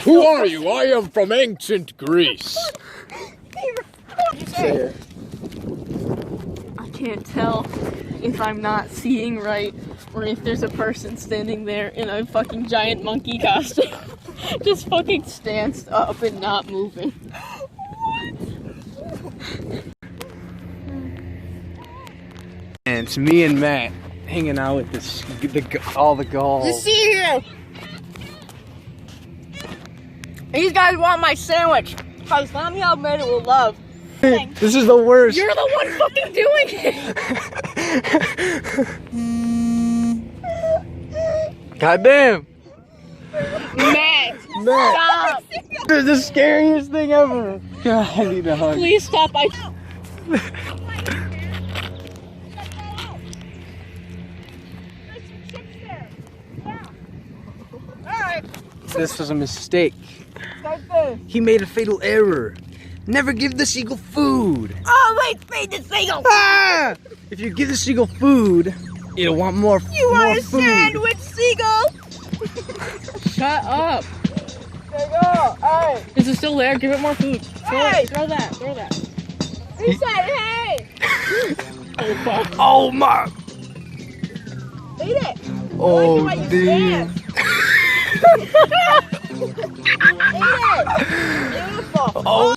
Who are you? I am from ancient Greece. I can't tell if I'm not seeing right or if there's a person standing there in a fucking giant monkey costume. Just fucking stands up and not moving. And it's me and Matt hanging out with all the gulls. You see here. These guys want my sandwich. Cause Mommy I made it with love. This is the worst. You're the one fucking doing it. Goddamn. Matt, Matt. stop. This is the scariest thing ever. God, I need a hug. Please stop. This was a mistake. He made a fatal error. Never give the seagull food. Always feed the seagull. Ah! If you give the seagull food, it'll want more food. You want a sandwich, seagull? Shut up. Seagull, hey! Is it still there? Give it more food. Hey! Throw that. Throw that. He said, hey! Oh, fuck. Oh my! Eat it! Oh, I like the way you damn. stand. Eat it! Beautiful! Oh.